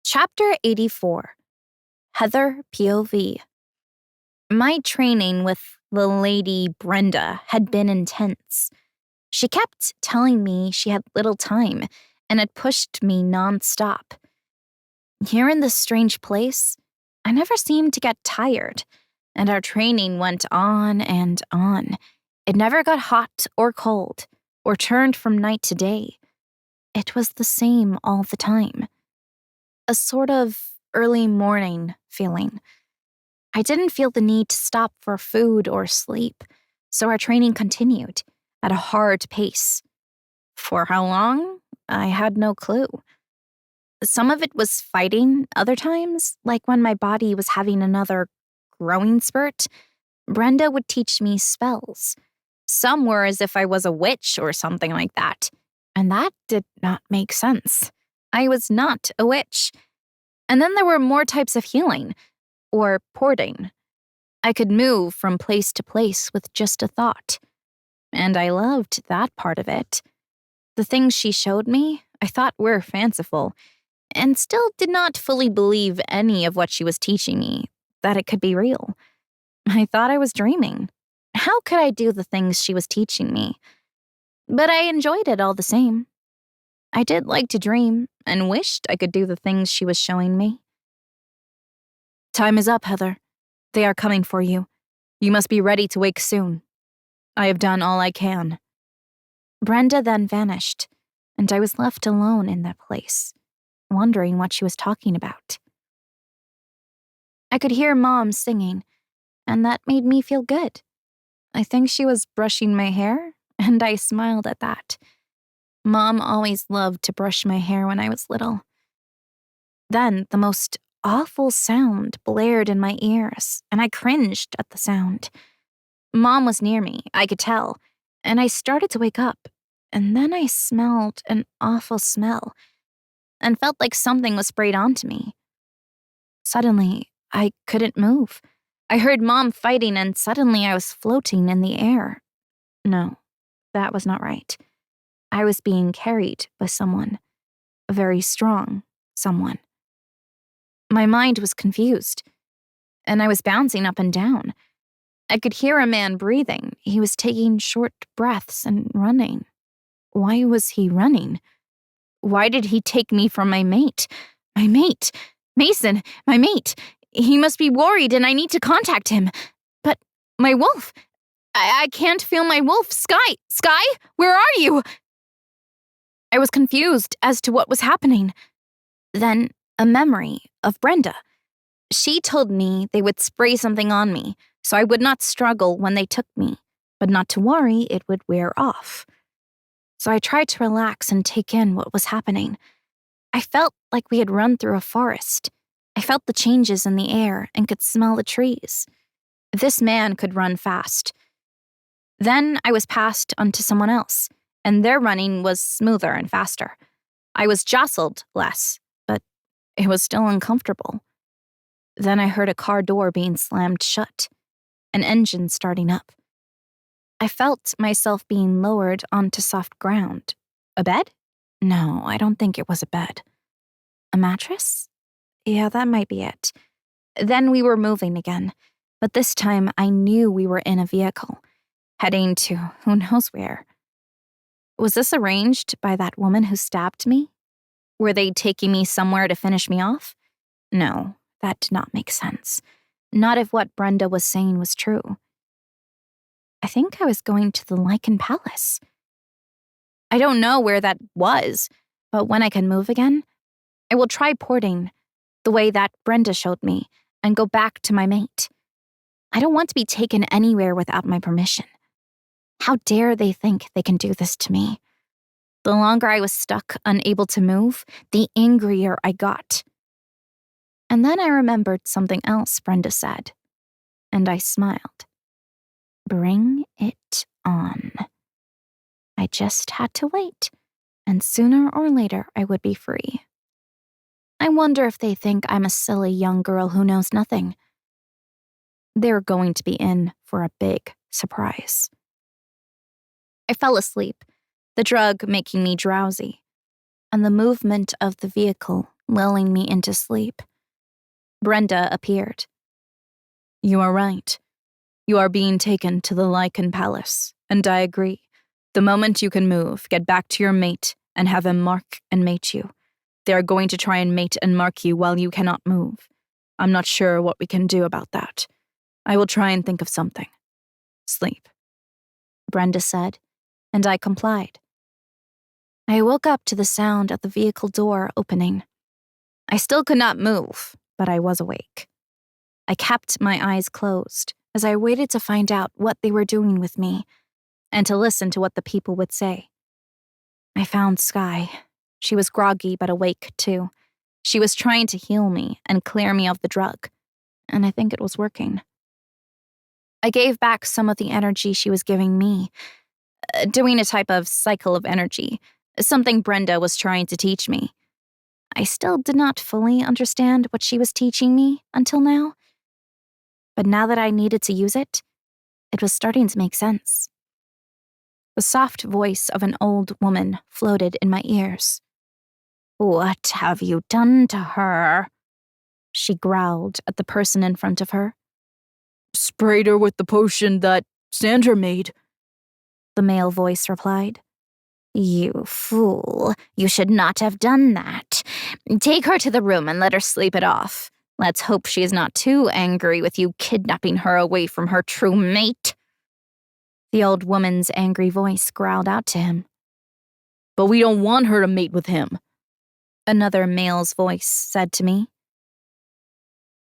Chapter 84, Heather POV. My training with the lady Brenda had been intense. She kept telling me she had little time and had pushed me nonstop. Here in this strange place, I never seemed to get tired, and our training went on and on. It never got hot or cold or turned from night to day. It was the same all the time. A sort of early morning feeling. I didn't feel the need to stop for food or sleep, so our training continued at a hard pace. For how long? I had no clue. Some of it was fighting, other times, like when my body was having another growing spurt, Brenda would teach me spells. Some were as if I was a witch or something like that, and that did not make sense. I was not a witch. And then there were more types of healing, or porting. I could move from place to place with just a thought. And I loved that part of it. The things she showed me, I thought were fanciful, and still did not fully believe any of what she was teaching me, that it could be real. I thought I was dreaming. How could I do the things she was teaching me? But I enjoyed it all the same. I did like to dream and wished I could do the things she was showing me. Time is up, Heather. They are coming for you. You must be ready to wake soon. I have done all I can. Brenda then vanished, and I was left alone in that place, wondering what she was talking about. I could hear Mom singing, and that made me feel good. I think she was brushing my hair, and I smiled at that. Mom always loved to brush my hair when I was little. Then the most awful sound blared in my ears, and I cringed at the sound. Mom was near me, I could tell, and I started to wake up, and then I smelled an awful smell and felt like something was sprayed onto me. Suddenly, I couldn't move. I heard Mom fighting, and suddenly I was floating in the air. No, that was not right. I was being carried by someone, a very strong someone. My mind was confused, and I was bouncing up and down. I could hear a man breathing. He was taking short breaths and running. Why was he running? Why did he take me from my mate? My mate! Mason, my mate! He must be worried and I need to contact him. But my wolf! I can't feel my wolf. Sky! Sky? Where are you? I was confused as to what was happening. Then a memory of Brenda. She told me they would spray something on me, so I would not struggle when they took me, but not to worry, it would wear off. So I tried to relax and take in what was happening. I felt like we had run through a forest. I felt the changes in the air and could smell the trees. This man could run fast. Then I was passed onto someone else, and their running was smoother and faster. I was jostled less, but it was still uncomfortable. Then I heard a car door being slammed shut, an engine starting up. I felt myself being lowered onto soft ground. A bed? No, I don't think it was a bed. A mattress? Yeah, that might be it. Then we were moving again, but this time I knew we were in a vehicle, heading to who knows where. Was this arranged by that woman who stabbed me? Were they taking me somewhere to finish me off? No, that did not make sense. Not if what Brenda was saying was true. I think I was going to the Lichen Palace. I don't know where that was, but when I can move again, I will try porting the way that Brenda showed me and go back to my mate. I don't want to be taken anywhere without my permission. How dare they think they can do this to me? The longer I was stuck, unable to move, the angrier I got. And then I remembered something else Brenda said, and I smiled. Bring it on. I just had to wait, and sooner or later I would be free. I wonder if they think I'm a silly young girl who knows nothing. They're going to be in for a big surprise. I fell asleep, the drug making me drowsy, and the movement of the vehicle lulling me into sleep. Brenda appeared. You are right. You are being taken to the Lycan Palace, and I agree. The moment you can move, get back to your mate and have him mark and mate you. They are going to try and mate and mark you while you cannot move. I'm not sure what we can do about that. I will try and think of something. Sleep, Brenda said, and I complied. I woke up to the sound of the vehicle door opening. I still could not move, but I was awake. I kept my eyes closed as I waited to find out what they were doing with me and to listen to what the people would say. I found Sky. She was groggy but awake, too. She was trying to heal me and clear me of the drug, and I think it was working. I gave back some of the energy she was giving me, doing a type of cycle of energy, something Brenda was trying to teach me. I still did not fully understand what she was teaching me until now, but now that I needed to use it, it was starting to make sense. The soft voice of an old woman floated in my ears. "What have you done to her?" she growled at the person in front of her. "Sprayed her with the potion that Sandra made," the male voice replied. "You fool, you should not have done that. Take her to the room and let her sleep it off. Let's hope she is not too angry with you kidnapping her away from her true mate." The old woman's angry voice growled out to him. "But we don't want her to mate with him," another male's voice said to me.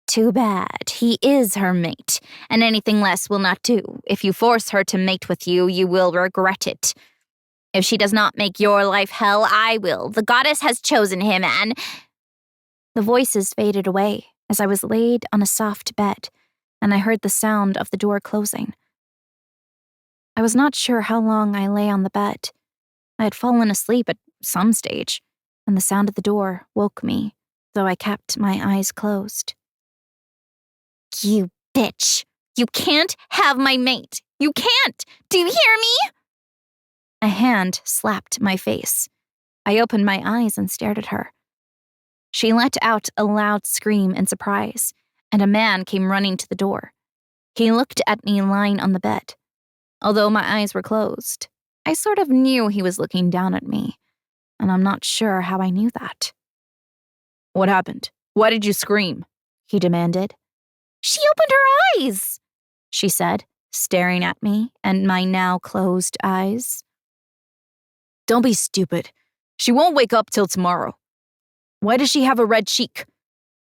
"Too bad. He is her mate, and anything less will not do. If you force her to mate with you, you will regret it. If she does not make your life hell, I will. The goddess has chosen him, and—" The voices faded away as I was laid on a soft bed, and I heard the sound of the door closing. I was not sure how long I lay on the bed. I had fallen asleep at some stage, and the sound of the door woke me, though I kept my eyes closed. "You bitch! You can't have my mate! You can't! Do you hear me?" A hand slapped my face. I opened my eyes and stared at her. She let out a loud scream in surprise, and a man came running to the door. He looked at me lying on the bed. Although my eyes were closed, I sort of knew he was looking down at me, and I'm not sure how I knew that. "What happened? Why did you scream?" he demanded. "She opened her eyes," she said, staring at me and my now closed eyes. "Don't be stupid. She won't wake up till tomorrow. Why does she have a red cheek?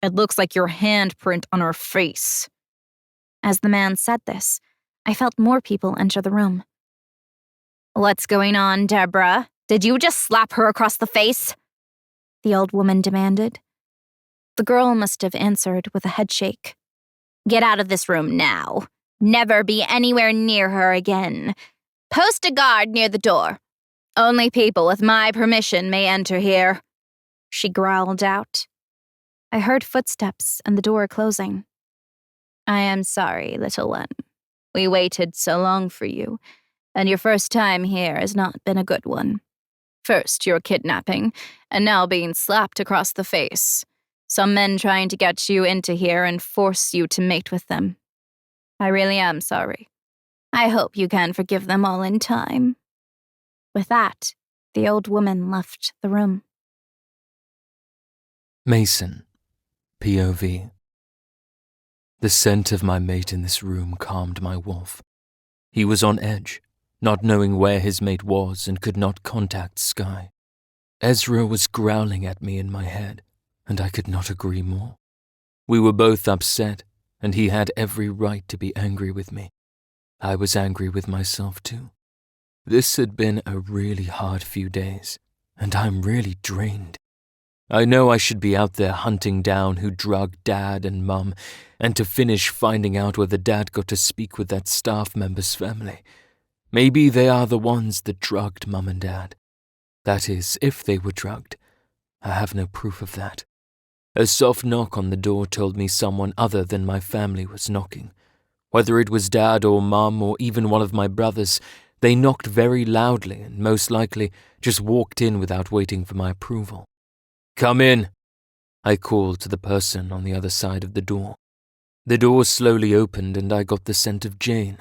It looks like your handprint on her face." As the man said this, I felt more people enter the room. "What's going on, Deborah? Did you just slap her across the face?" the old woman demanded. The girl must have answered with a headshake. "Get out of this room now. Never be anywhere near her again. Post a guard near the door. Only people with my permission may enter here," she growled out. I heard footsteps and the door closing. "I am sorry, little one. We waited so long for you, and your first time here has not been a good one. First, your kidnapping, and now being slapped across the face. Some men trying to get you into here and force you to mate with them. I really am sorry. I hope you can forgive them all in time." With that, the old woman left the room. Mason, POV. The scent of my mate in this room calmed my wolf. He was on edge, not knowing where his mate was and could not contact Sky. Ezra was growling at me in my head, and I could not agree more. We were both upset, and he had every right to be angry with me. I was angry with myself too. This had been a really hard few days, and I'm really drained. I know I should be out there hunting down who drugged Dad and Mum, and to finish finding out whether Dad got to speak with that staff member's family. Maybe they are the ones that drugged Mum and Dad. That is, if they were drugged. I have no proof of that. A soft knock on the door told me someone other than my family was knocking. Whether it was Dad or Mum or even one of my brothers, they knocked very loudly and most likely just walked in without waiting for my approval. "Come in," I called to the person on the other side of the door. The door slowly opened and I got the scent of Jane.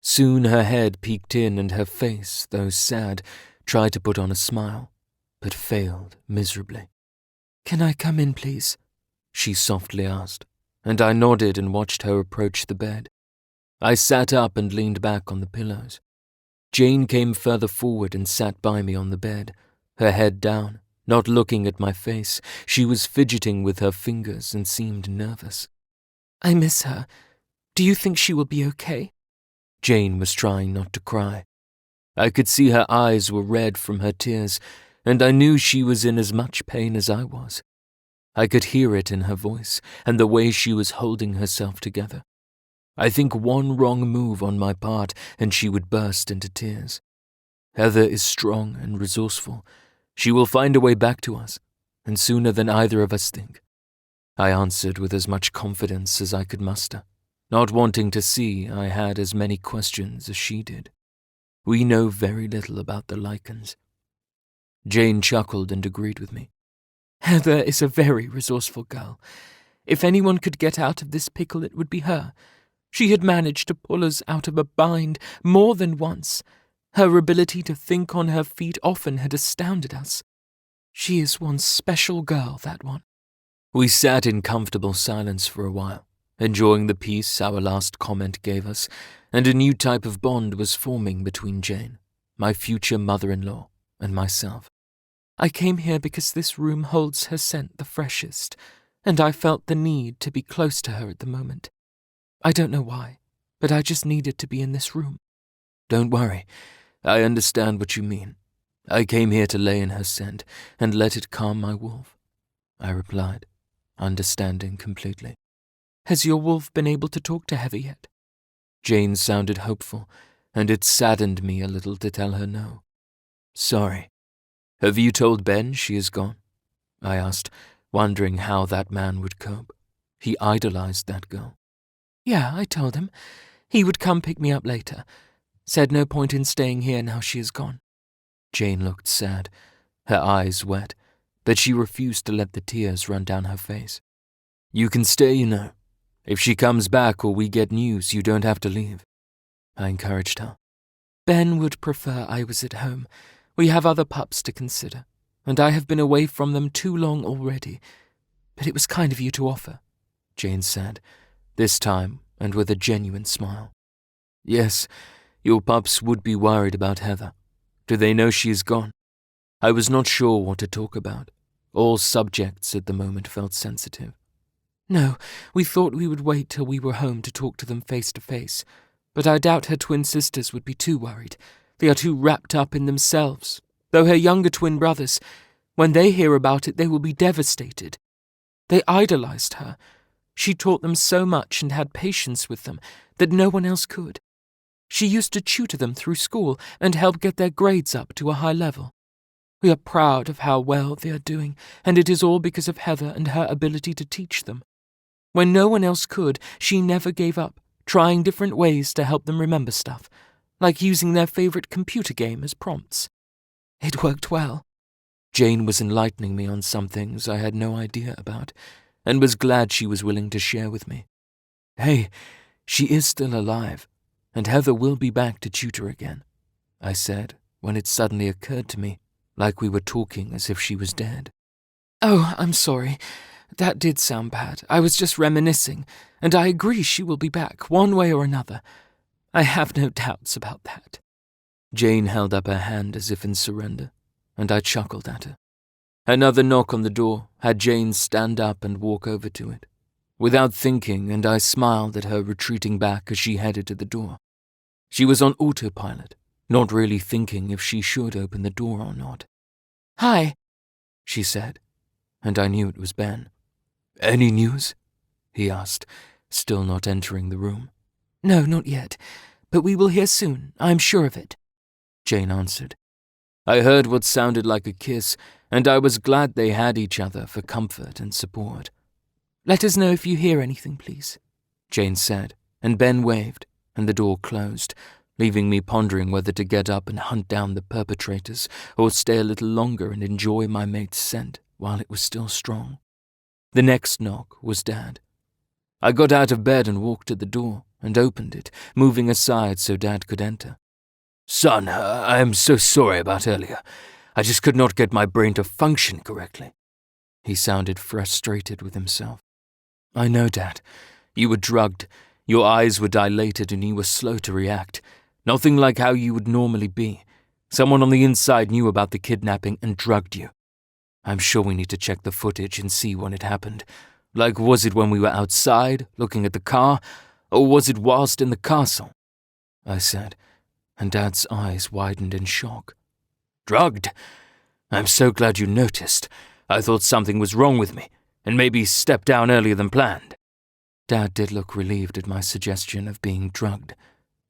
Soon her head peeked in and her face, though sad, tried to put on a smile, but failed miserably. "Can I come in, please?" she softly asked, and I nodded and watched her approach the bed. I sat up and leaned back on the pillows. Jane came further forward and sat by me on the bed, her head down, not looking at my face. She was fidgeting with her fingers and seemed nervous. "I miss her. Do you think she will be okay?" Jane was trying not to cry. I could see her eyes were red from her tears, and I knew she was in as much pain as I was. I could hear it in her voice and the way she was holding herself together. I think one wrong move on my part and she would burst into tears. Heather is strong and resourceful. She will find a way back to us, and sooner than either of us think. I answered with as much confidence as I could muster, not wanting to see I had as many questions as she did. We know very little about the lichens. Jane chuckled and agreed with me. "Heather is a very resourceful girl. If anyone could get out of this pickle, it would be her. She had managed to pull us out of a bind more than once. Her ability to think on her feet often had astounded us. She is one special girl, that one." We sat in comfortable silence for a while, enjoying the peace our last comment gave us, and a new type of bond was forming between Jane, my future mother-in-law, and myself. "I came here because this room holds her scent the freshest, and I felt the need to be close to her at the moment. I don't know why, but I just needed to be in this room." "Don't worry. I understand what you mean. I came here to lay in her scent and let it calm my wolf," I replied, understanding completely. "Has your wolf been able to talk to Heather yet?" Jane sounded hopeful, and it saddened me a little to tell her no. "Sorry. Have you told Ben she is gone?" I asked, wondering how that man would cope. He idolized that girl. "Yeah, I told him. He would come pick me up later. Said no point in staying here now she is gone." Jane looked sad, her eyes wet, but she refused to let the tears run down her face. "You can stay, you know. If she comes back or we get news, you don't have to leave," I encouraged her. "Ben would prefer I was at home. We have other pups to consider, and I have been away from them too long already. But it was kind of you to offer," Jane said, this time and with a genuine smile. "Yes, your pups would be worried about Heather. Do they know she is gone?" I was not sure what to talk about. All subjects at the moment felt sensitive. "No, we thought we would wait till we were home to talk to them face to face, but I doubt her twin sisters would be too worried. They are too wrapped up in themselves, though her younger twin brothers, when they hear about it, they will be devastated. They idolized her. She taught them so much and had patience with them that no one else could. She used to tutor them through school and help get their grades up to a high level. We are proud of how well they are doing, and it is all because of Heather and her ability to teach them. When no one else could, she never gave up, trying different ways to help them remember stuff, like using their favorite computer game as prompts. It worked well." Jane was enlightening me on some things I had no idea about, and was glad she was willing to share with me. "Hey, she is still alive, and Heather will be back to tutor again," I said, when it suddenly occurred to me, like we were talking as if she was dead. "Oh, I'm sorry. That did sound bad. I was just reminiscing, and I agree she will be back, one way or another. I have no doubts about that." Jane held up her hand as if in surrender, and I chuckled at her. Another knock on the door had Jane stand up and walk over to it. Without thinking, and I smiled at her retreating back as she headed to the door. She was on autopilot, not really thinking if she should open the door or not. "Hi," she said, and I knew it was Ben. "Any news?" he asked, still not entering the room. "No, not yet, but we will hear soon, I'm sure of it," Jane answered. I heard what sounded like a kiss, and I was glad they had each other for comfort and support. "Let us know if you hear anything, please," Jane said, and Ben waved, and the door closed, leaving me pondering whether to get up and hunt down the perpetrators or stay a little longer and enjoy my mate's scent while it was still strong. The next knock was Dad. I got out of bed and walked to the door and opened it, moving aside so Dad could enter. "Son, I am so sorry about earlier. I just could not get my brain to function correctly." He sounded frustrated with himself. "I know, Dad. You were drugged. Your eyes were dilated and you were slow to react. Nothing like how you would normally be. Someone on the inside knew about the kidnapping and drugged you. I'm sure we need to check the footage and see when it happened. Like, was it when we were outside, looking at the car, or was it whilst in the castle?" I said, and Dad's eyes widened in shock. "Drugged? I'm so glad you noticed. I thought something was wrong with me, and maybe stepped down earlier than planned." Dad did look relieved at my suggestion of being drugged,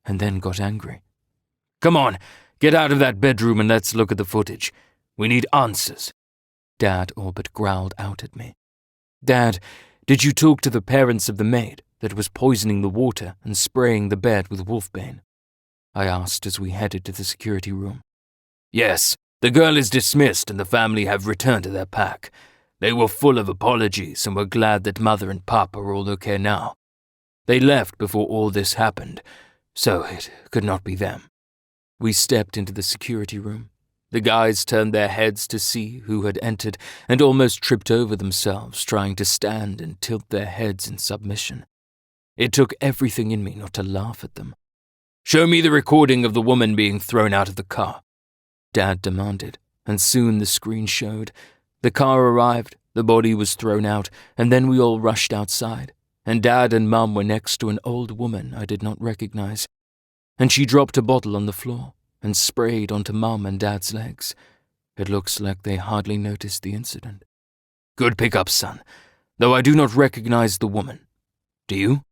and then got angry. "Come on, get out of that bedroom and let's look at the footage. We need answers." Dad all but growled out at me. "Dad, did you talk to the parents of the maid that was poisoning the water and spraying the bed with wolfbane?" I asked as we headed to the security room. "Yes, the girl is dismissed and the family have returned to their pack. They were full of apologies and were glad that Mother and Pop are all okay now. They left before all this happened, so it could not be them." We stepped into the security room. The guys turned their heads to see who had entered and almost tripped over themselves trying to stand and tilt their heads in submission. It took everything in me not to laugh at them. "Show me the recording of the woman being thrown out of the car," Dad demanded, and soon the screen showed. The car arrived, the body was thrown out, and then we all rushed outside, and Dad and Mum were next to an old woman I did not recognize, and she dropped a bottle on the floor and sprayed onto Mum and Dad's legs. It looks like they hardly noticed the incident. "Good pickup, son, though I do not recognize the woman. Do you?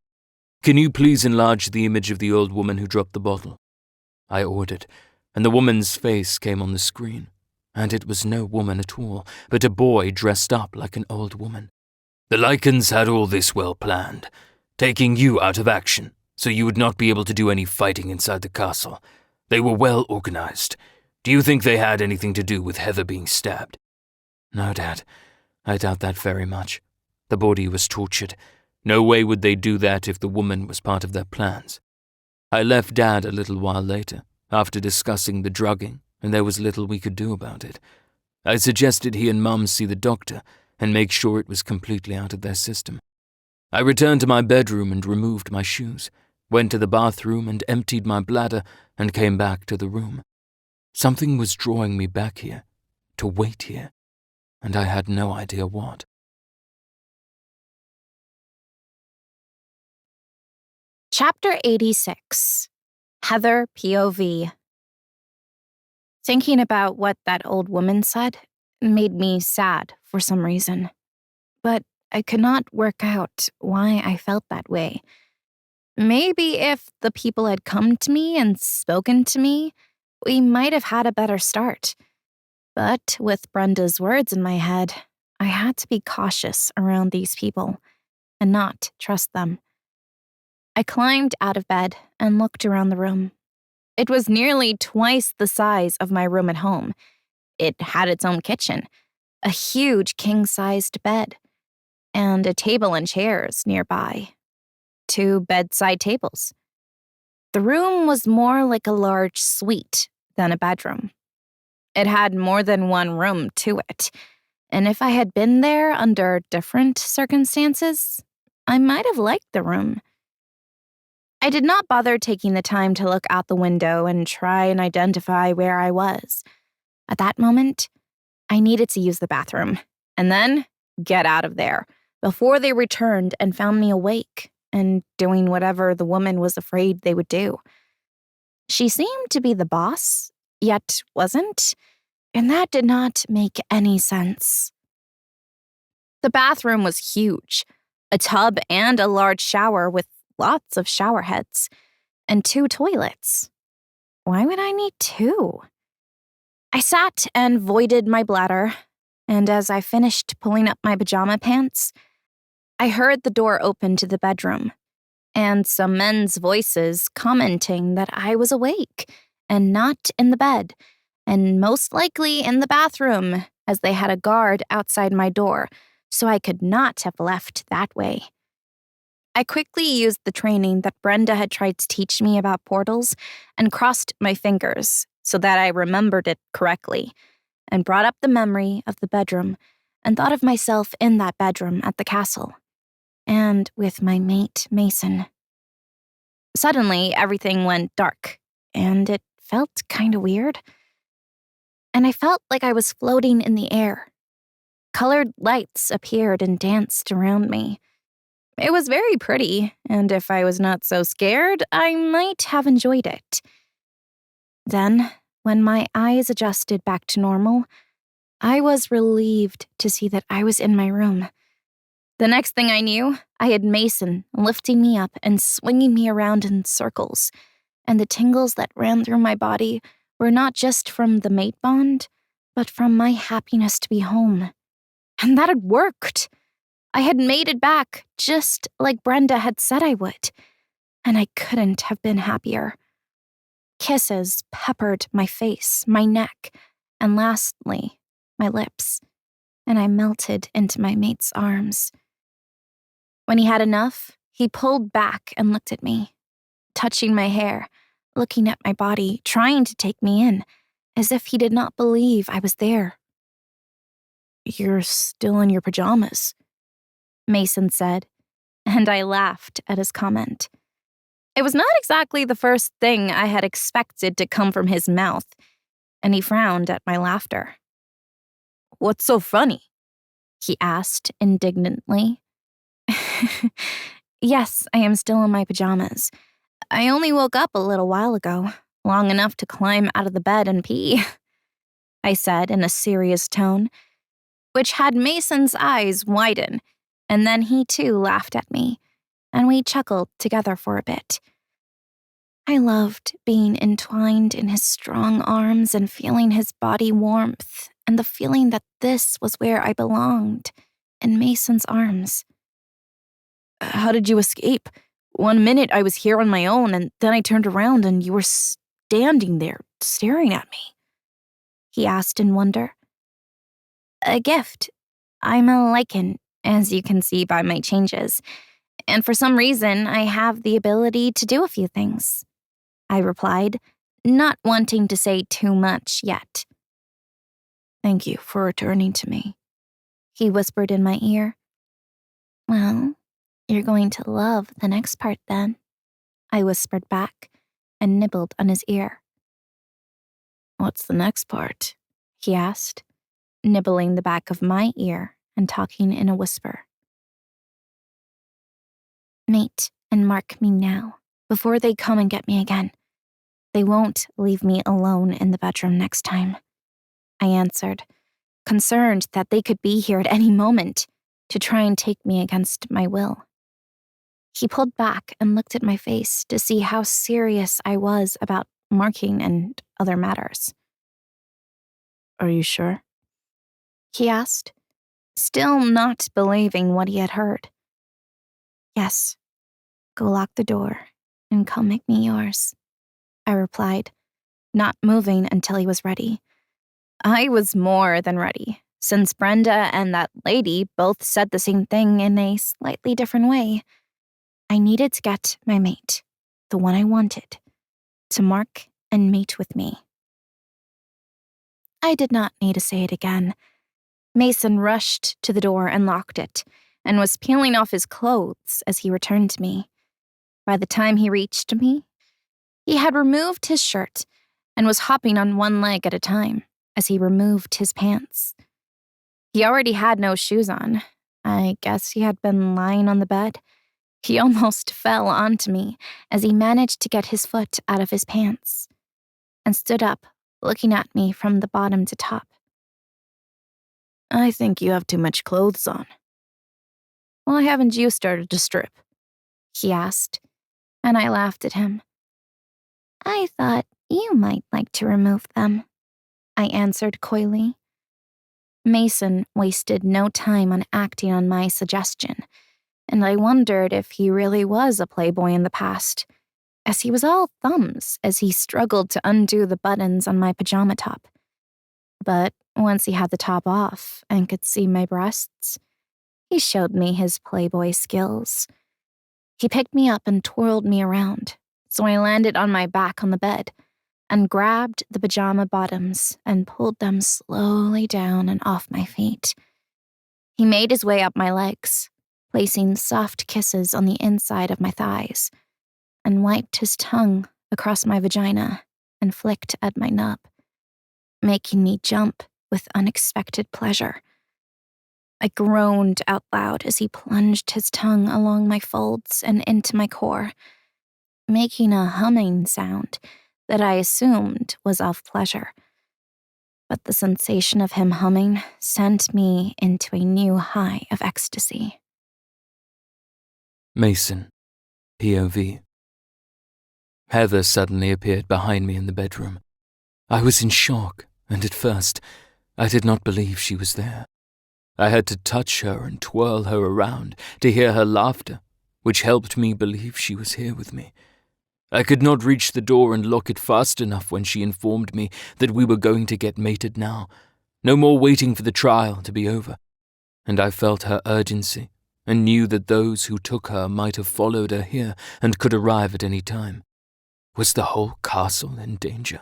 Can you please enlarge the image of the old woman who dropped the bottle?" I ordered, and the woman's face came on the screen, and it was no woman at all, but a boy dressed up like an old woman. "The Lycans had all this well planned, taking you out of action, so you would not be able to do any fighting inside the castle. They were well organized. Do you think they had anything to do with Heather being stabbed?" "No, Dad. I doubt that very much. The body was tortured. No way would they do that if the woman was part of their plans." I left Dad a little while later, after discussing the drugging, and there was little we could do about it. I suggested he and Mum see the doctor and make sure it was completely out of their system. I returned to my bedroom and removed my shoes, went to the bathroom and emptied my bladder, and came back to the room. Something was drawing me back here, to wait here, and I had no idea what. Chapter 86. Heather POV. Thinking about what that old woman said made me sad for some reason, but I could not work out why I felt that way. Maybe if the people had come to me and spoken to me, we might have had a better start. But with Brenda's words in my head, I had to be cautious around these people and not trust them. I climbed out of bed and looked around the room. It was nearly twice the size of my room at home. It had its own kitchen, a huge king-sized bed, and a table and chairs nearby. 2 bedside tables. The room was more like a large suite than a bedroom. It had more than one room to it, and if I had been there under different circumstances, I might have liked the room. I did not bother taking the time to look out the window and try and identify where I was. At that moment, I needed to use the bathroom, and then get out of there before they returned and found me awake and doing whatever the woman was afraid they would do. She seemed to be the boss, yet wasn't, and that did not make any sense. The bathroom was huge, a tub and a large shower with lots of shower heads, and 2 toilets. Why would I need 2? I sat and voided my bladder, and as I finished pulling up my pajama pants, I heard the door open to the bedroom, and some men's voices commenting that I was awake and not in the bed, and most likely in the bathroom, as they had a guard outside my door, so I could not have left that way. I quickly used the training that Brenda had tried to teach me about portals and crossed my fingers so that I remembered it correctly, and brought up the memory of the bedroom and thought of myself in that bedroom at the castle, and with my mate, Mason. Suddenly, everything went dark, and it felt kind of weird. And I felt like I was floating in the air. Colored lights appeared and danced around me. It was very pretty, and if I was not so scared, I might have enjoyed it. Then, when my eyes adjusted back to normal, I was relieved to see that I was in my room. The next thing I knew, I had Mason lifting me up and swinging me around in circles, and the tingles that ran through my body were not just from the mate bond, but from my happiness to be home. And that had worked. I had made it back, just like Brenda had said I would, and I couldn't have been happier. Kisses peppered my face, my neck, and lastly, my lips, and I melted into my mate's arms. When he had enough, he pulled back and looked at me, touching my hair, looking at my body, trying to take me in, as if he did not believe I was there. "You're still in your pajamas," Mason said, and I laughed at his comment. It was not exactly the first thing I had expected to come from his mouth, and he frowned at my laughter. "What's so funny?" he asked indignantly. "Yes, I am still in my pajamas. I only woke up a little while ago, long enough to climb out of the bed and pee," I said in a serious tone, which had Mason's eyes widen, and then he too laughed at me, and we chuckled together for a bit. I loved being entwined in his strong arms and feeling his body warmth, and the feeling that this was where I belonged, in Mason's arms. "How did you escape? One minute I was here on my own, and then I turned around and you were standing there, staring at me," he asked in wonder. "A gift. I'm a lichen, as you can see by my changes, and for some reason I have the ability to do a few things," I replied, not wanting to say too much yet. "Thank you for returning to me," he whispered in my ear. "Well, you're going to love the next part then," I whispered back and nibbled on his ear. "What's the next part?" he asked, nibbling the back of my ear and talking in a whisper. "Mate and mark me now, before they come and get me again. They won't leave me alone in the bedroom next time," I answered, concerned that they could be here at any moment to try and take me against my will. He pulled back and looked at my face to see how serious I was about marking and other matters. "Are you sure?" he asked, still not believing what he had heard. "Yes. Go lock the door and come make me yours," I replied, not moving until he was ready. I was more than ready, since Brenda and that lady both said the same thing in a slightly different way. I needed to get my mate, the one I wanted, to mark and mate with me. I did not need to say it again. Mason rushed to the door and locked it, and was peeling off his clothes as he returned to me. By the time he reached me, he had removed his shirt and was hopping on one leg at a time as he removed his pants. He already had no shoes on. I guess he had been lying on the bed. He almost fell onto me as he managed to get his foot out of his pants and stood up, looking at me from the bottom to top. "I think you have too much clothes on." "Why haven't you started to strip?" he asked, and I laughed at him. "I thought you might like to remove them," I answered coyly. Mason wasted no time on acting on my suggestion, and I wondered if he really was a playboy in the past, as he was all thumbs as he struggled to undo the buttons on my pajama top. But once he had the top off and could see my breasts, He showed me his playboy skills. He picked me up and twirled me around, so I landed on my back on the bed and grabbed the pajama bottoms and pulled them slowly down and off my feet. He made his way up my legs, placing soft kisses on the inside of my thighs, and wiped his tongue across my vagina and flicked at my nub, making me jump with unexpected pleasure. I groaned out loud as he plunged his tongue along my folds and into my core, making a humming sound that I assumed was of pleasure. But the sensation of him humming sent me into a new high of ecstasy. Mason, POV. Heather suddenly appeared behind me in the bedroom. I was in shock, and at first, I did not believe she was there. I had to touch her and twirl her around to hear her laughter, which helped me believe she was here with me. I could not reach the door and lock it fast enough when she informed me that we were going to get mated now. No more waiting for the trial to be over. And I felt her urgency and knew that those who took her might have followed her here and could arrive at any time. Was the whole castle in danger?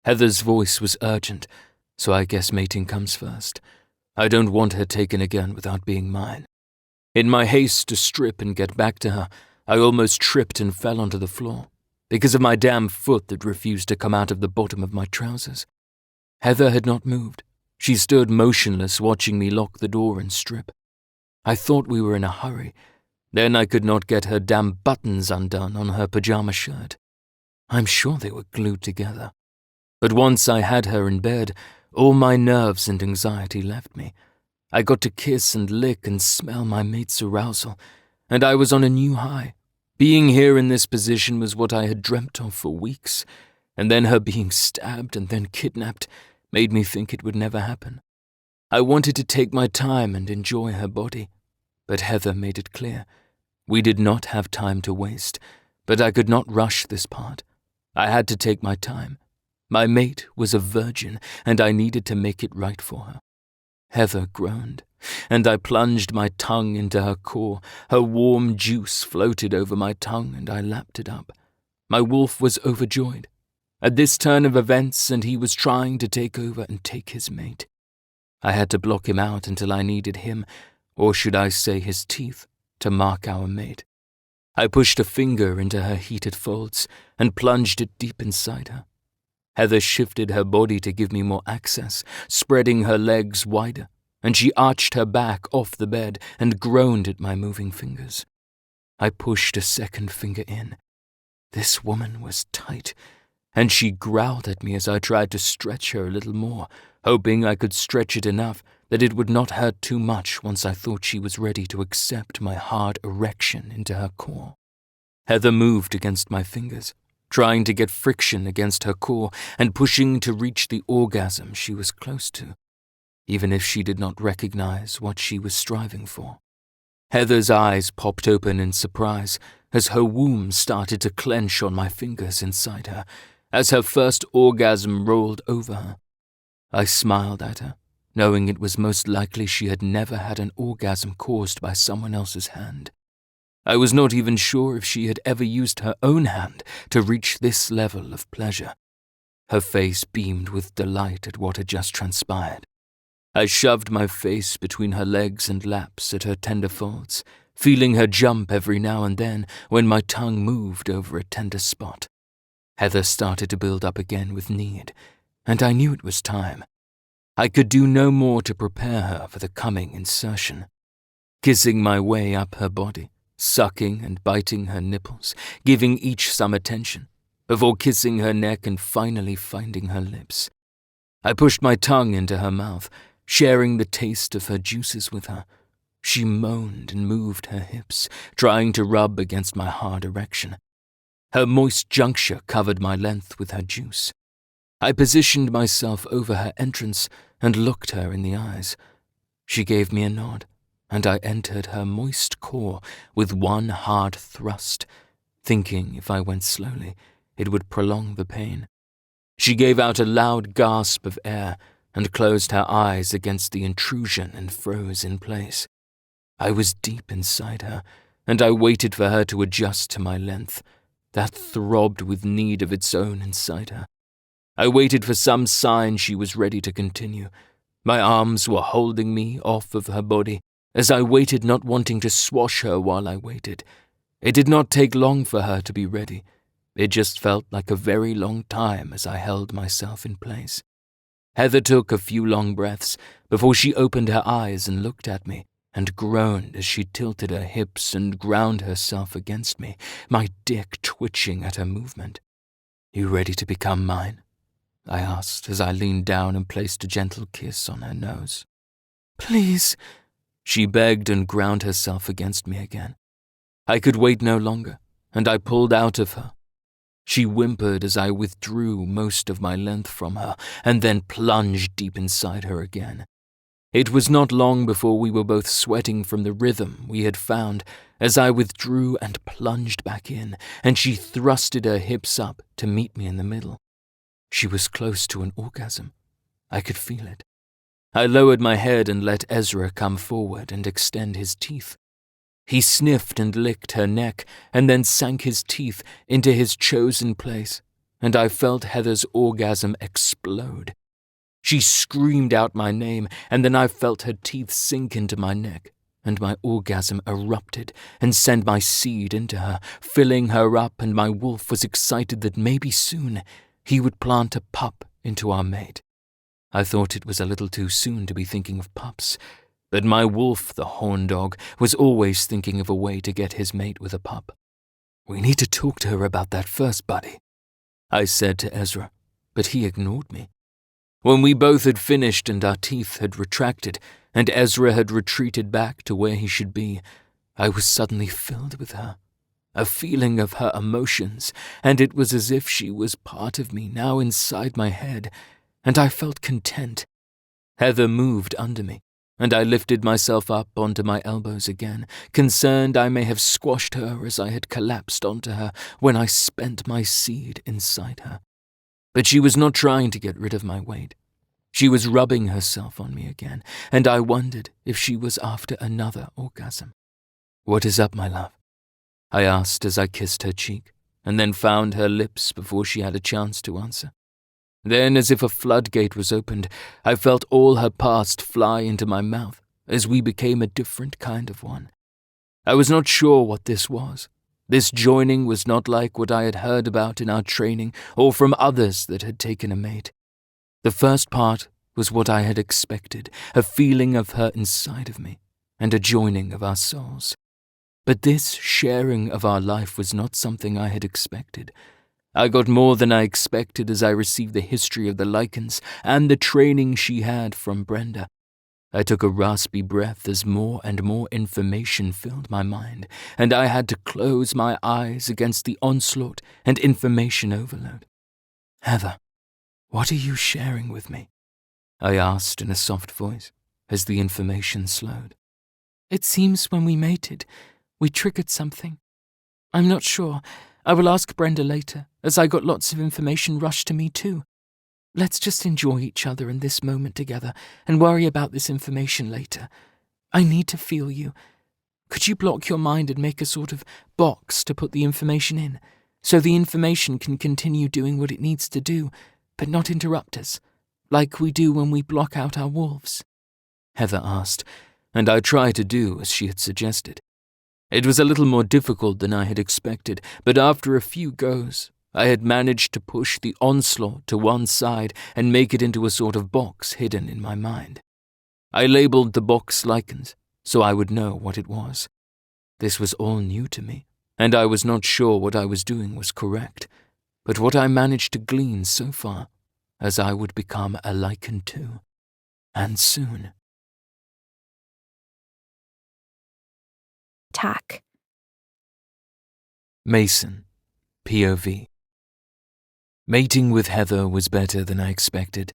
Heather's voice was urgent, so I guess mating comes first. I don't want her taken again without being mine. In my haste to strip and get back to her, I almost tripped and fell onto the floor because of my damn foot that refused to come out of the bottom of my trousers. Heather had not moved. She stood motionless, watching me lock the door and strip. I thought we were in a hurry. Then I could not get her damn buttons undone on her pajama shirt. I'm sure they were glued together. But once I had her in bed, all my nerves and anxiety left me. I got to kiss and lick and smell my mate's arousal, and I was on a new high. Being here in this position was what I had dreamt of for weeks, and then her being stabbed and then kidnapped made me think it would never happen. I wanted to take my time and enjoy her body, but Heather made it clear. We did not have time to waste, but I could not rush this part. I had to take my time. My mate was a virgin, and I needed to make it right for her. Heather groaned, and I plunged my tongue into her core. Her warm juice floated over my tongue, and I lapped it up. My wolf was overjoyed at this turn of events, and he was trying to take over and take his mate. I had to block him out until I needed him, or should I say his teeth, to mark our mate. I pushed a finger into her heated folds and plunged it deep inside her. Heather shifted her body to give me more access, spreading her legs wider, and she arched her back off the bed and groaned at my moving fingers. I pushed a second finger in. This woman was tight, and she growled at me as I tried to stretch her a little more, hoping I could stretch it enough that it would not hurt too much once I thought she was ready to accept my hard erection into her core. Heather moved against my fingers, trying to get friction against her core and pushing to reach the orgasm she was close to, even if she did not recognize what she was striving for. Heather's eyes popped open in surprise as her womb started to clench on my fingers inside her, as her first orgasm rolled over her. I smiled at her, knowing it was most likely she had never had an orgasm caused by someone else's hand. I was not even sure if she had ever used her own hand to reach this level of pleasure. Her face beamed with delight at what had just transpired. I shoved my face between her legs and laps at her tender folds, feeling her jump every now and then when my tongue moved over a tender spot. Heather started to build up again with need, and I knew it was time. I could do no more to prepare her for the coming insertion. Kissing my way up her body, sucking and biting her nipples, giving each some attention, before kissing her neck and finally finding her lips. I pushed my tongue into her mouth, sharing the taste of her juices with her. She moaned and moved her hips, trying to rub against my hard erection. Her moist juncture covered my length with her juice. I positioned myself over her entrance and looked her in the eyes. She gave me a nod, and I entered her moist core with one hard thrust, thinking if I went slowly, it would prolong the pain. She gave out a loud gasp of air and closed her eyes against the intrusion and froze in place. I was deep inside her, and I waited for her to adjust to my length, that throbbed with need of its own inside her. I waited for some sign she was ready to continue. My arms were holding me off of her body, as I waited, not wanting to swash her while I waited. It did not take long for her to be ready. It just felt like a very long time as I held myself in place. Heather took a few long breaths before she opened her eyes and looked at me, and groaned as she tilted her hips and ground herself against me, my dick twitching at her movement. "You ready to become mine?" I asked as I leaned down and placed a gentle kiss on her nose. "Please," she begged and ground herself against me again. I could wait no longer, and I pulled out of her. She whimpered as I withdrew most of my length from her and then plunged deep inside her again. It was not long before we were both sweating from the rhythm we had found as I withdrew and plunged back in, and she thrusted her hips up to meet me in the middle. She was close to an orgasm. I could feel it. I lowered my head and let Ezra come forward and extend his teeth. He sniffed and licked her neck and then sank his teeth into his chosen place, and I felt Heather's orgasm explode. She screamed out my name, and then I felt her teeth sink into my neck, and my orgasm erupted and sent my seed into her, filling her up, and my wolf was excited that maybe soon he would plant a pup into our mate. I thought it was a little too soon to be thinking of pups, but my wolf, the horn dog, was always thinking of a way to get his mate with a pup. "We need to talk to her about that first, buddy," I said to Ezra, but he ignored me. When we both had finished and our teeth had retracted, and Ezra had retreated back to where he should be, I was suddenly filled with her, a feeling of her emotions, and it was as if she was part of me now inside my head, and I felt content. Heather moved under me, and I lifted myself up onto my elbows again, concerned I may have squashed her as I had collapsed onto her when I spent my seed inside her. But she was not trying to get rid of my weight. She was rubbing herself on me again, and I wondered if she was after another orgasm. "What is up, my love?" I asked as I kissed her cheek, and then found her lips before she had a chance to answer. Then, as if a floodgate was opened, I felt all her past fly into my mouth as we became a different kind of one. I was not sure what this was. This joining was not like what I had heard about in our training or from others that had taken a mate. The first part was what I had expected, a feeling of her inside of me, and a joining of our souls. But this sharing of our life was not something I had expected. I got more than I expected as I received the history of the lichens and the training she had from Brenda. I took a raspy breath as more and more information filled my mind, and I had to close my eyes against the onslaught and information overload. "Heather, what are you sharing with me?" I asked in a soft voice as the information slowed. "It seems when we mated, we triggered something. I'm not sure. I will ask Brenda later, as I got lots of information rushed to me too. Let's just enjoy each other in this moment together and worry about this information later. I need to feel you. Could you block your mind and make a sort of box to put the information in, so the information can continue doing what it needs to do, but not interrupt us, like we do when we block out our wolves?" Heather asked, and I tried to do as she had suggested. It was a little more difficult than I had expected, but after a few goes, I had managed to push the onslaught to one side and make it into a sort of box hidden in my mind. I labeled the box lichens, so I would know what it was. This was all new to me, and I was not sure what I was doing was correct, but what I managed to glean so far, as I would become a lichen too, and soon. Tack. Mason, POV. Mating with Heather was better than I expected.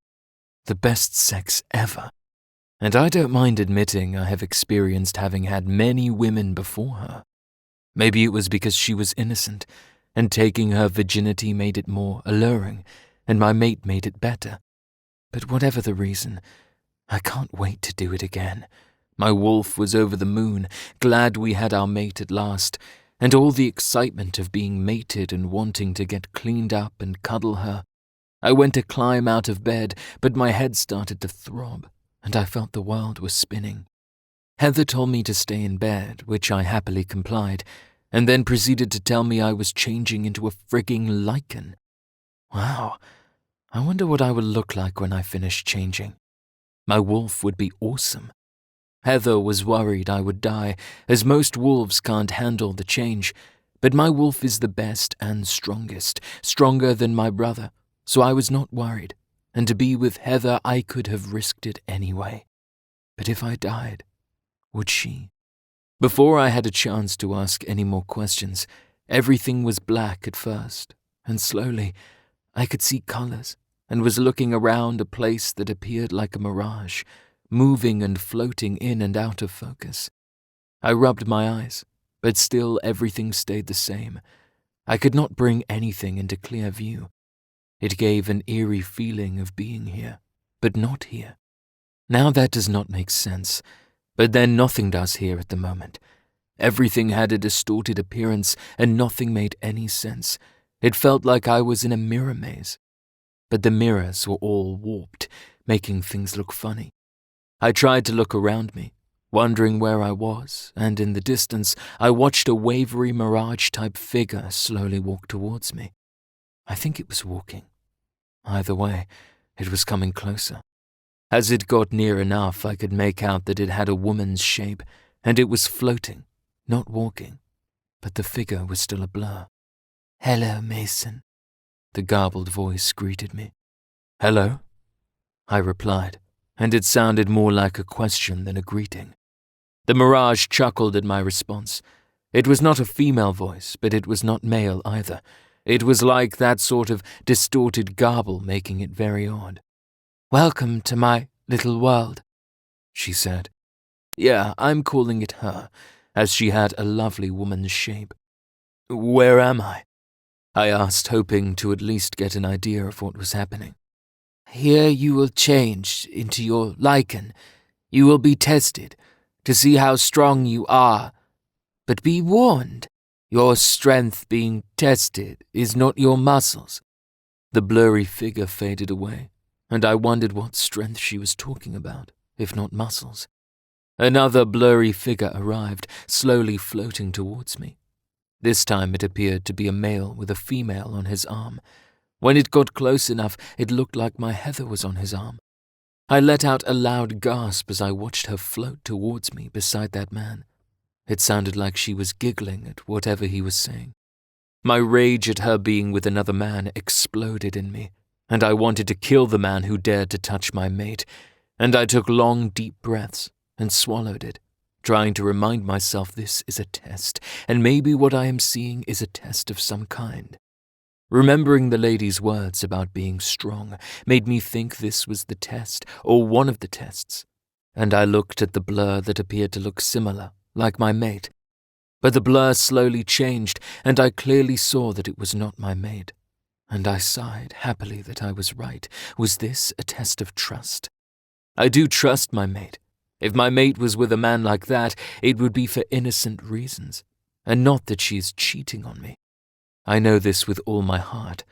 The best sex ever. And I don't mind admitting I have experienced having had many women before her. Maybe it was because she was innocent, and taking her virginity made it more alluring, and my mate made it better. But whatever the reason, I can't wait to do it again. My wolf was over the moon, glad we had our mate at last, and all the excitement of being mated and wanting to get cleaned up and cuddle her. I went to climb out of bed, but my head started to throb, and I felt the world was spinning. Heather told me to stay in bed, which I happily complied, and then proceeded to tell me I was changing into a frigging lichen. Wow, I wonder what I would look like when I finished changing. My wolf would be awesome. Heather was worried I would die, as most wolves can't handle the change, but my wolf is the best and strongest, stronger than my brother, so I was not worried, and to be with Heather I could have risked it anyway. But if I died, would she? Before I had a chance to ask any more questions, everything was black at first, and slowly I could see colours, and was looking around a place that appeared like a mirage, moving and floating in and out of focus. I rubbed my eyes, but still everything stayed the same. I could not bring anything into clear view. It gave an eerie feeling of being here, but not here. Now that does not make sense, but then nothing does here at the moment. Everything had a distorted appearance and nothing made any sense. It felt like I was in a mirror maze. But the mirrors were all warped, making things look funny. I tried to look around me, wondering where I was, and in the distance I watched a wavery mirage-type figure slowly walk towards me. I think it was walking. Either way, it was coming closer. As it got near enough, I could make out that it had a woman's shape, and it was floating, not walking, but the figure was still a blur. "Hello, Mason," the garbled voice greeted me. "Hello?" I replied, and it sounded more like a question than a greeting. The mirage chuckled at my response. It was not a female voice, but it was not male either. It was like that sort of distorted garble, making it very odd. "Welcome to my little world," she said. Yeah, I'm calling it her, as she had a lovely woman's shape. "Where am I?" I asked, hoping to at least get an idea of what was happening. "Here you will change into your lichen. You will be tested to see how strong you are. But be warned, your strength being tested is not your muscles." The blurry figure faded away, and I wondered what strength she was talking about, if not muscles. Another blurry figure arrived, slowly floating towards me. This time it appeared to be a male with a female on his arm. When it got close enough, it looked like my Heather was on his arm. I let out a loud gasp as I watched her float towards me beside that man. It sounded like she was giggling at whatever he was saying. My rage at her being with another man exploded in me, and I wanted to kill the man who dared to touch my mate, and I took long, deep breaths and swallowed it, trying to remind myself this is a test, and maybe what I am seeing is a test of some kind. Remembering the lady's words about being strong made me think this was the test, or one of the tests, and I looked at the blur that appeared to look similar, like my mate. But the blur slowly changed, and I clearly saw that it was not my mate. And I sighed happily that I was right. Was this a test of trust? I do trust my mate. If my mate was with a man like that, it would be for innocent reasons, and not that she is cheating on me. I know this with all my heart.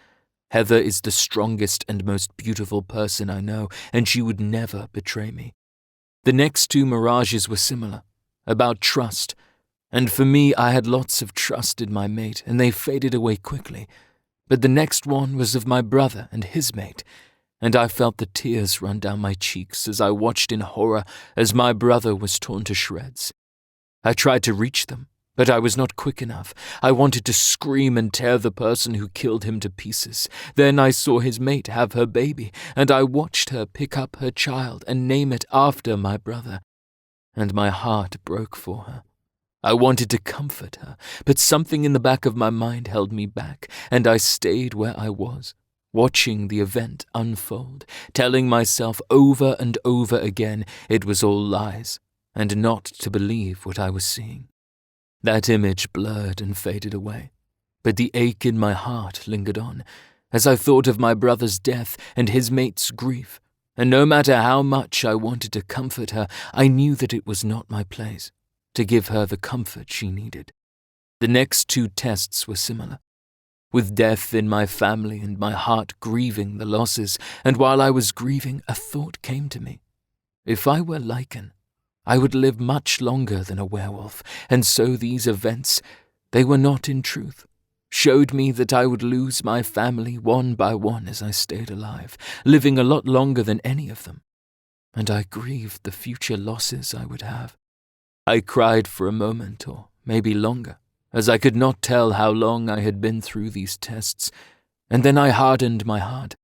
Heather is the strongest and most beautiful person I know, and she would never betray me. The next two mirages were similar, about trust, and for me I had lots of trust in my mate, and they faded away quickly. But the next one was of my brother and his mate, and I felt the tears run down my cheeks as I watched in horror as my brother was torn to shreds. I tried to reach them, but I was not quick enough. I wanted to scream and tear the person who killed him to pieces. Then I saw his mate have her baby, and I watched her pick up her child and name it after my brother. And my heart broke for her. I wanted to comfort her, but something in the back of my mind held me back, and I stayed where I was, watching the event unfold, telling myself over and over again it was all lies, and not to believe what I was seeing. That image blurred and faded away, but the ache in my heart lingered on, as I thought of my brother's death and his mate's grief, and no matter how much I wanted to comfort her, I knew that it was not my place to give her the comfort she needed. The next 2 tests were similar, with death in my family and my heart grieving the losses, and while I was grieving, a thought came to me. If I were lichen, I would live much longer than a werewolf, and so these events, they were not in truth, showed me that I would lose my family one by one as I stayed alive, living a lot longer than any of them, and I grieved the future losses I would have. I cried for a moment, or maybe longer, as I could not tell how long I had been through these tests, and then I hardened my heart.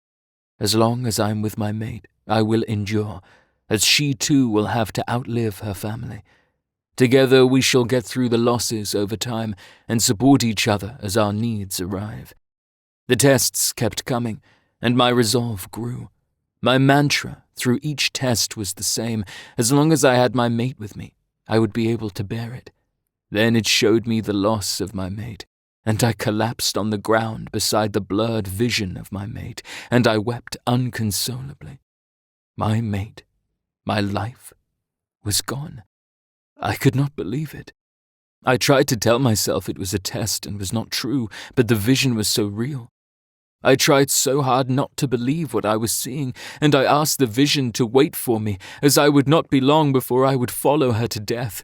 As long as I'm with my mate, I will endure, as she too will have to outlive her family. Together we shall get through the losses over time and support each other as our needs arrive. The tests kept coming, and my resolve grew. My mantra through each test was the same: as long as I had my mate with me, I would be able to bear it. Then it showed me the loss of my mate, and I collapsed on the ground beside the blurred vision of my mate, and I wept unconsolably. My mate, my life, was gone. I could not believe it. I tried to tell myself it was a test and was not true, but the vision was so real. I tried so hard not to believe what I was seeing, and I asked the vision to wait for me, as I would not be long before I would follow her to death.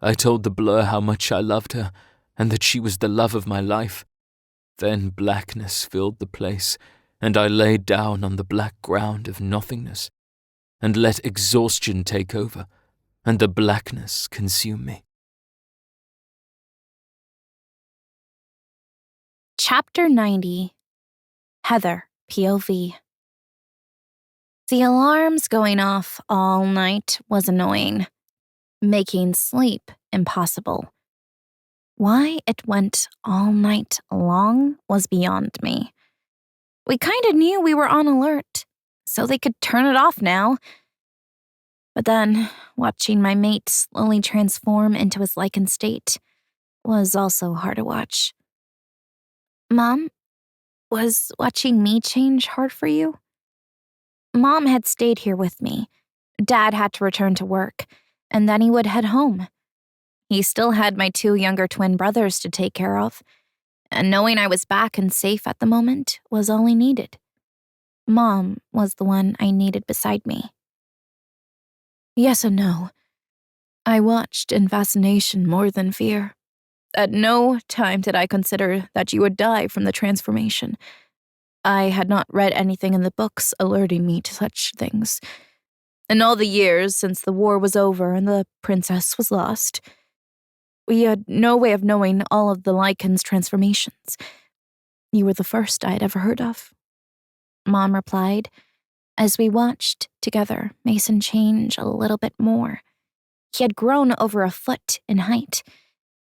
I told the blur how much I loved her, and that she was the love of my life. Then blackness filled the place, and I lay down on the black ground of nothingness, and let exhaustion take over, and the blackness consume me. Chapter 90. Heather, POV. The alarms going off all night was annoying, making sleep impossible. Why it went all night long was beyond me. We kinda knew we were on alert, so they could turn it off now. But then, watching my mate slowly transform into his lichen state was also hard to watch. Mom, was watching me change hard for you? Mom had stayed here with me. Dad had to return to work, and then he would head home. He still had my 2 younger twin brothers to take care of, and knowing I was back and safe at the moment was all he needed. Mom was the one I needed beside me. Yes and no. I watched in fascination more than fear. At no time did I consider that you would die from the transformation. I had not read anything in the books alerting me to such things. In all the years since the war was over and the princess was lost, we had no way of knowing all of the lichen's transformations. You were the first I had ever heard of. Mom replied, as we watched together Mason change a little bit more. He had grown over a foot in height.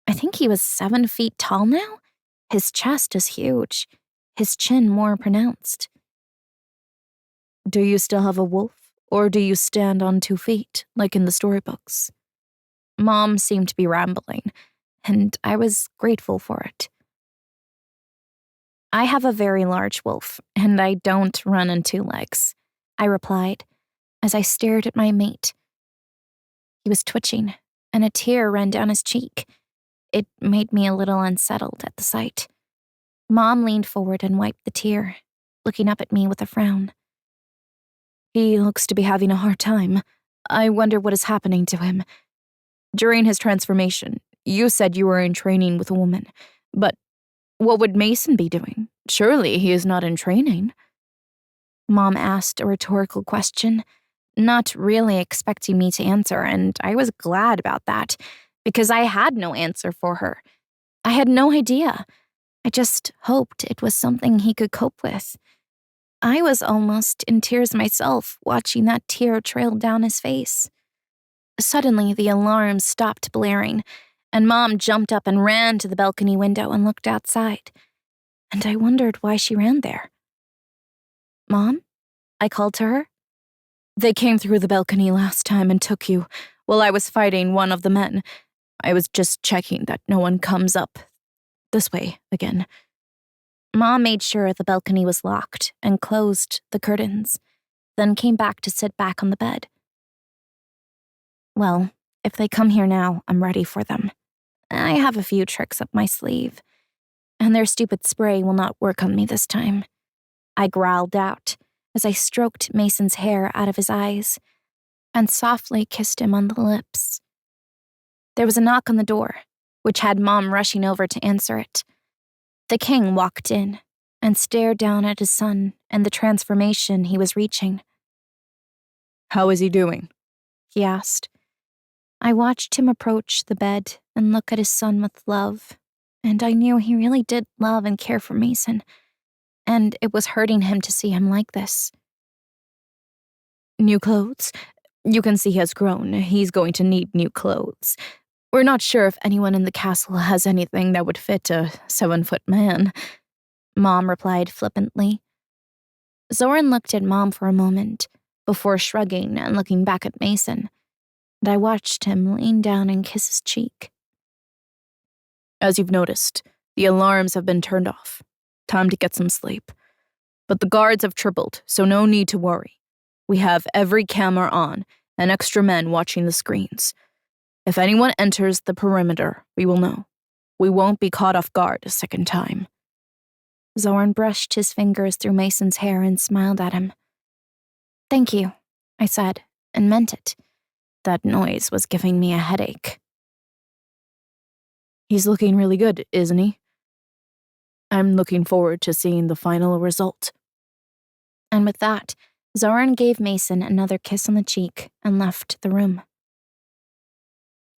I think he was 7 feet tall now. His chest is huge, his chin more pronounced. Do you still have a wolf, or do you stand on 2 feet, like in the storybooks? Mom seemed to be rambling, and I was grateful for it. I have a very large wolf, and I don't run on 2 legs, I replied, as I stared at my mate. He was twitching, and a tear ran down his cheek. It made me a little unsettled at the sight. Mom leaned forward and wiped the tear, looking up at me with a frown. He looks to be having a hard time. I wonder what is happening to him. During his transformation, you said you were in training with a woman, but what would Mason be doing? Surely he is not in training. Mom asked a rhetorical question, not really expecting me to answer, and I was glad about that, because I had no answer for her. I had no idea. I just hoped it was something he could cope with. I was almost in tears myself, watching that tear trail down his face. Suddenly, the alarm stopped blaring, and Mom jumped up and ran to the balcony window and looked outside. And I wondered why she ran there. Mom? I called to her. They came through the balcony last time and took you while I was fighting one of the men. I was just checking that no one comes up this way again. Mom made sure the balcony was locked and closed the curtains. then came back to sit back on the bed. Well, if they come here now, I'm ready for them. I have a few tricks up my sleeve, and their stupid spray will not work on me this time. I growled out as I stroked Mason's hair out of his eyes and softly kissed him on the lips. There was a knock on the door, which had Mom rushing over to answer it. The king walked in and stared down at his son and the transformation he was reaching. How is he doing? He asked. I watched him approach the bed and look at his son with love, and I knew he really did love and care for Mason, and it was hurting him to see him like this. New clothes? You can see he has grown. He's going to need new clothes. We're not sure if anyone in the castle has anything that would fit a 7-foot man, Mom replied flippantly. Zoran looked at Mom for a moment before shrugging and looking back at Mason, and I watched him lean down and kiss his cheek. As you've noticed, the alarms have been turned off. Time to get some sleep. But the guards have tripled, so no need to worry. We have every camera on and extra men watching the screens. If anyone enters the perimeter, we will know. We won't be caught off guard a second time. Zoran brushed his fingers through Mason's hair and smiled at him. Thank you, I said, and meant it. That noise was giving me a headache. He's looking really good, isn't he? I'm looking forward to seeing the final result. And with that, Zoran gave Mason another kiss on the cheek and left the room.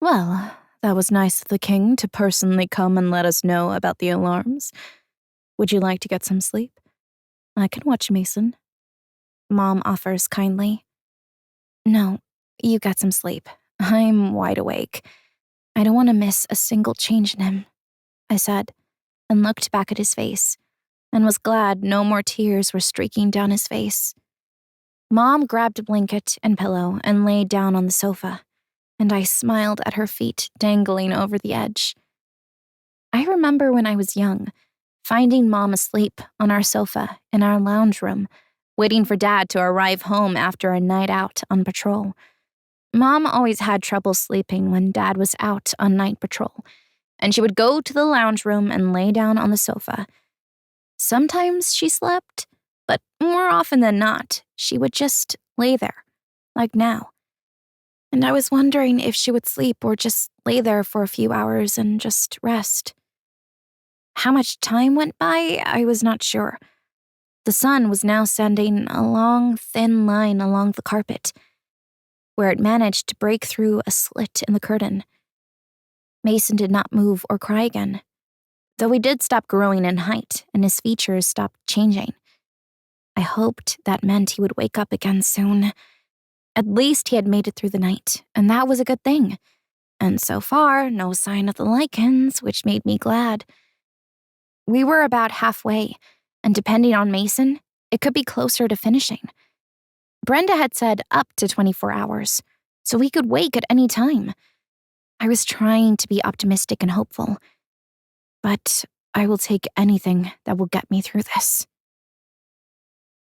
Well, that was nice of the king to personally come and let us know about the alarms. Would you like to get some sleep? I can watch Mason. Mom offers kindly. No, you get some sleep. I'm wide awake. I don't want to miss a single change in him, I said, and looked back at his face, and was glad no more tears were streaking down his face. Mom grabbed a blanket and pillow and lay down on the sofa, and I smiled at her feet dangling over the edge. I remember when I was young, finding Mom asleep on our sofa in our lounge room, waiting for Dad to arrive home after a night out on patrol. Mom always had trouble sleeping when Dad was out on night patrol, and she would go to the lounge room and lay down on the sofa. Sometimes she slept, but more often than not, she would just lay there, like now. And I was wondering if she would sleep or just lay there for a few hours and just rest. How much time went by, I was not sure. The sun was now sending a long, thin line along the carpet, where it managed to break through a slit in the curtain. Mason did not move or cry again, though he did stop growing in height and his features stopped changing. I hoped that meant he would wake up again soon. At least he had made it through the night, and that was a good thing. And so far, no sign of the lichens, which made me glad. We were about halfway, and depending on Mason, it could be closer to finishing. Brenda had said up to 24 hours, so we could wake at any time. I was trying to be optimistic and hopeful, but I will take anything that will get me through this.